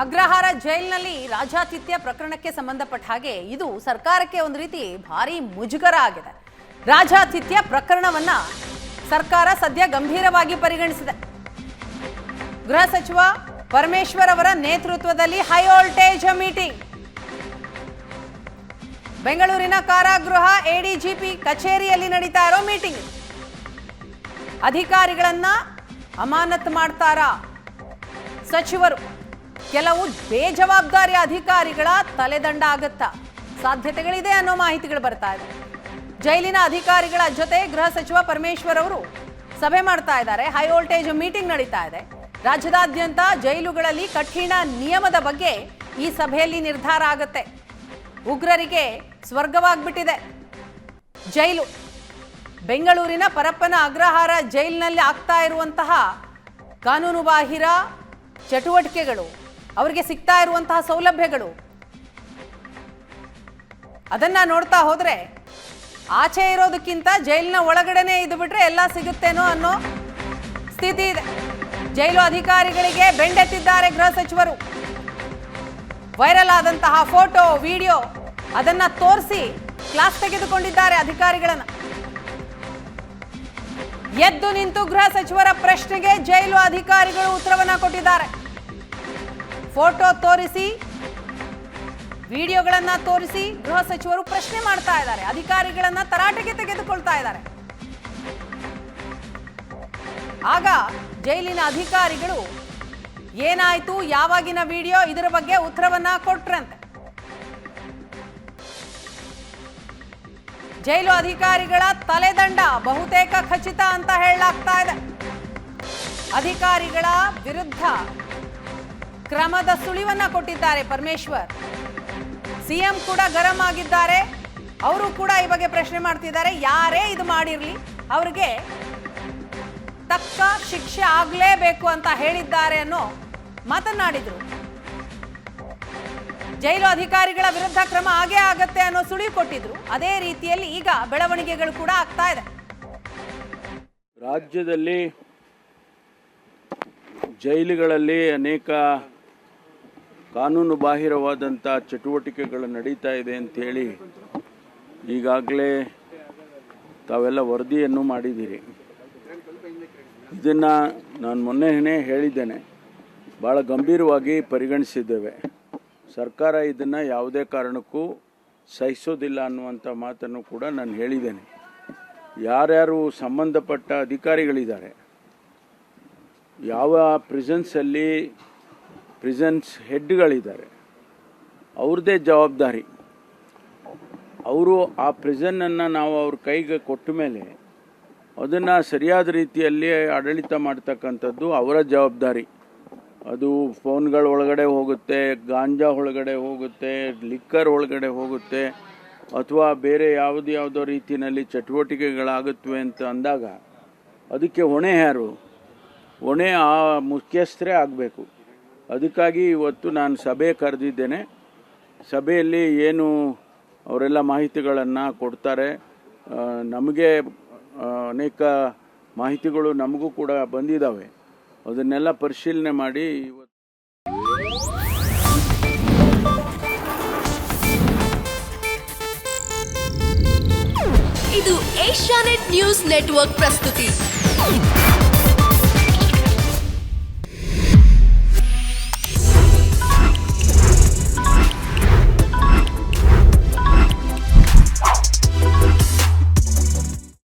ಅಗ್ರಹಾರ ಜೈಲಿನಲ್ಲಿ ರಾಜಾತಿಥ್ಯ ಪ್ರಕರಣಕ್ಕೆ ಸಂಬಂಧಪಟ್ಟ ಹಾಗೆ ಇದು ಸರ್ಕಾರಕ್ಕೆ ಒಂದು ರೀತಿ ಭಾರಿ ಮುಜುಗರ ಆಗಿದೆ. ರಾಜಾತಿಥ್ಯ ಪ್ರಕರಣವನ್ನ ಸರ್ಕಾರ ಸದ್ಯ ಗಂಭೀರವಾಗಿ ಪರಿಗಣಿಸಿದೆ. ಗೃಹ ಸಚಿವ ಪರಮೇಶ್ವರ್ ಅವರ ನೇತೃತ್ವದಲ್ಲಿ ಹೈ ವೋಲ್ಟೇಜ್ ಮೀಟಿಂಗ್. ಬೆಂಗಳೂರಿನ ಕಾರಾಗೃಹ ಎಡಿಜಿಪಿ ಕಚೇರಿಯಲ್ಲಿ ನಡೀತಾ ಇರೋ ಮೀಟಿಂಗ್. ಅಧಿಕಾರಿಗಳನ್ನ ಅಮಾನತು ಮಾಡ್ತಾರಾ ಸಚಿವರು? ಕೆಲವು ಬೇಜವಾಬ್ದಾರಿ ಅಧಿಕಾರಿಗಳ ತಲೆದಂಡ ಆಗುತ್ತಾ? ಸಾಧ್ಯತೆಗಳಿದೆ ಅನ್ನೋ ಮಾಹಿತಿಗಳು ಬರ್ತಾ ಇದೆ. ಜೈಲಿನ ಅಧಿಕಾರಿಗಳ ಜೊತೆ ಗೃಹ ಸಚಿವ ಪರಮೇಶ್ವರ್ ಅವರು ಸಭೆ ಮಾಡ್ತಾ ಇದ್ದಾರೆ. ಹೈ ವೋಲ್ಟೇಜ್ ಮೀಟಿಂಗ್ ನಡೀತಾ ಇದೆ. ರಾಜ್ಯದಾದ್ಯಂತ ಜೈಲುಗಳಲ್ಲಿ ಕಠಿಣ ನಿಯಮದ ಬಗ್ಗೆ ಈ ಸಭೆಯಲ್ಲಿ ನಿರ್ಧಾರ ಆಗುತ್ತೆ. ಉಗ್ರರಿಗೆ ಸ್ವರ್ಗವಾಗ್ಬಿಟ್ಟಿದೆ ಜೈಲು. ಬೆಂಗಳೂರಿನ ಪರಪ್ಪನ ಅಗ್ರಹಾರ ಜೈಲಿನಲ್ಲಿ ಆಗ್ತಾ ಇರುವಂತಹ ಕಾನೂನು ಬಾಹಿರ ಚಟುವಟಿಕೆಗಳು, ಅವರಿಗೆ ಸಿಗ್ತಾ ಇರುವಂತಹ ಸೌಲಭ್ಯಗಳು, ಅದನ್ನ ನೋಡ್ತಾ ಹೋದ್ರೆ ಆಚೆ ಇರೋದಕ್ಕಿಂತ ಜೈಲಿನ ಒಳಗಡೆನೆ ಇದ್ದು ಬಿಟ್ರೆ ಎಲ್ಲ ಸಿಗುತ್ತೇನೋ ಅನ್ನೋ ಸ್ಥಿತಿ ಇದೆ. ಜೈಲು ಅಧಿಕಾರಿಗಳಿಗೆ ಬೆಂಡೆತ್ತಿದ್ದಾರೆ ಗೃಹ ಸಚಿವರು. ವೈರಲ್ ಆದಂತಹ ಫೋಟೋ, ವಿಡಿಯೋ ಅದನ್ನ ತೋರಿಸಿ ಕ್ಲಾಸ್ ತೆಗೆದುಕೊಂಡಿದ್ದಾರೆ ಅಧಿಕಾರಿಗಳನ್ನ. ಎದ್ದು ನಿಂತು ಗೃಹ ಸಚಿವರ ಪ್ರಶ್ನೆಗೆ ಜೈಲು ಅಧಿಕಾರಿಗಳು ಉತ್ತರವನ್ನ ಕೊಟ್ಟಿದ್ದಾರೆ. ಫೋಟೋ ತೋರಿಸಿ, ವಿಡಿಯೋಗಳನ್ನ ತೋರಿಸಿ ಗೃಹ ಸಚಿವರು ಪ್ರಶ್ನೆ ಮಾಡ್ತಾ ಇದ್ದಾರೆ. ಅಧಿಕಾರಿಗಳನ್ನ ತರಾಟೆಗೆ ತೆಗೆದುಕೊಳ್ತಾ ಇದ್ದಾರೆ. ಆಗ ಜೈಲಿನ ಅಧಿಕಾರಿಗಳು ಏನಾಯ್ತು, ಯಾವಾಗಿನ ವಿಡಿಯೋ, ಇದರ ಬಗ್ಗೆ ಉತ್ತರವನ್ನ ಕೊಟ್ರಂತೆ. ಜೈಲು ಅಧಿಕಾರಿಗಳ ತಲೆದಂಡ ಬಹುತೇಕ ಖಚಿತ ಅಂತ ಹೇಳಲಾಗ್ತಾ ಇದೆ. ಅಧಿಕಾರಿಗಳ ವಿರುದ್ಧ ಕ್ರಮದ ಸುಳಿವನ್ನ ಕೊಟ್ಟಿದ್ದಾರೆ ಪರಮೇಶ್ವರ್. ಸಿಎಂ ಕೂಡ ಗರಂ ಆಗಿದ್ದಾರೆ. ಅವರು ಕೂಡ ಈ ಬಗ್ಗೆ ಪ್ರಶ್ನೆ ಮಾಡ್ತಿದ್ದಾರೆ. ಯಾರೇ ಇದು ಮಾಡಿರ್ಲಿ ಅವ್ರಿಗೆ ತಕ್ಕ ಶಿಕ್ಷೆ ಆಗ್ಲೇಬೇಕು ಅಂತ ಹೇಳಿದ್ದಾರೆ ಅನ್ನೋ ಮಾತನಾಡಿದ್ರು. ಜೈಲು ಅಧಿಕಾರಿಗಳ ವಿರುದ್ಧ ಕ್ರಮ ಆಗೇ ಆಗತ್ತೆ ಅನ್ನೋ ಸುಳಿವು ಕೊಟ್ಟಿದ್ರು. ಅದೇ ರೀತಿಯಲ್ಲಿ ಈಗ ಬೆಳವಣಿಗೆಗಳು ಕೂಡ ಆಗ್ತಾ ಇದೆ. ರಾಜ್ಯದಲ್ಲಿ ಜೈಲುಗಳಲ್ಲಿ ಅನೇಕ ಕಾನೂನು ಬಾಹಿರವಾದಂಥ ಚಟುವಟಿಕೆಗಳು ನಡೀತಾ ಇದೆ ಅಂಥೇಳಿ ಈಗಾಗಲೇ ತಾವೆಲ್ಲ ವರದಿಯನ್ನು ಮಾಡಿದ್ದೀರಿ. ಇದನ್ನು ನಾನು ಮೊನ್ನೆನೇ ಹೇಳಿದ್ದೇನೆ, ಭಾಳ ಗಂಭೀರವಾಗಿ ಪರಿಗಣಿಸಿದ್ದೇವೆ. ಸರ್ಕಾರ ಇದನ್ನು ಯಾವುದೇ ಕಾರಣಕ್ಕೂ ಸಹಿಸೋದಿಲ್ಲ ಅನ್ನುವಂಥ ಮಾತನ್ನು ಕೂಡ ನಾನು ಹೇಳಿದ್ದೇನೆ. ಯಾರ್ಯಾರು ಸಂಬಂಧಪಟ್ಟ ಅಧಿಕಾರಿಗಳಿದ್ದಾರೆ, ಯಾವ ಪ್ರಿಸನ್ಸಲ್ಲಿ ಪ್ರಿಸನ್ಸ್ ಹೆಡ್ಗಳಿದ್ದಾರೆ, ಅವ್ರದ್ದೇ ಜವಾಬ್ದಾರಿ. ಅವರು ಆ ಪ್ರಿಸನ್ನನ್ನು ನಾವು ಅವ್ರ ಕೈಗೆ ಕೊಟ್ಟ ಮೇಲೆ ಅದನ್ನು ಸರಿಯಾದ ರೀತಿಯಲ್ಲಿ ಆಡಳಿತ ಮಾಡ್ತಕ್ಕಂಥದ್ದು ಅವರ ಜವಾಬ್ದಾರಿ. ಅದು ಫೋನ್ಗಳ ಒಳಗಡೆ ಹೋಗುತ್ತೆ, ಗಾಂಜಾ ಒಳಗಡೆ ಹೋಗುತ್ತೆ, ಲಿಕ್ಕರ್ ಒಳಗಡೆ ಹೋಗುತ್ತೆ, ಅಥವಾ ಬೇರೆ ಯಾವುದೋ ರೀತಿಯಲ್ಲಿ ಚಟುವಟಿಕೆಗಳಾಗುತ್ತವೆ ಅಂತ ಅಂದಾಗ ಅದಕ್ಕೆ ಹೊಣೆ ಯಾರು? ಹೊಣೆ ಆ ಮುಖ್ಯಸ್ಥರೇ ಆಗಬೇಕು. ಅದಕ್ಕಾಗಿ ಇವತ್ತು ನಾನು ಸಭೆ ಕರೆದಿದ್ದೇನೆ. ಸಭೆಯಲ್ಲಿ ಏನು ಅವರೆಲ್ಲ ಮಾಹಿತಿಗಳನ್ನು ಕೊಡ್ತಾರೆ, ನಮಗೆ ಅನೇಕ ಮಾಹಿತಿಗಳು ನಮಗೂ ಕೂಡ ಬಂದಿದ್ದಾವೆ. ಅದನ್ನೆಲ್ಲ ಪರಿಶೀಲನೆ ಮಾಡಿ ಇದು ಏಷ್ಯಾನೆಟ್ ನ್ಯೂಸ್ ನೆಟ್ವರ್ಕ್ ಪ್ರಸ್ತುತಿ.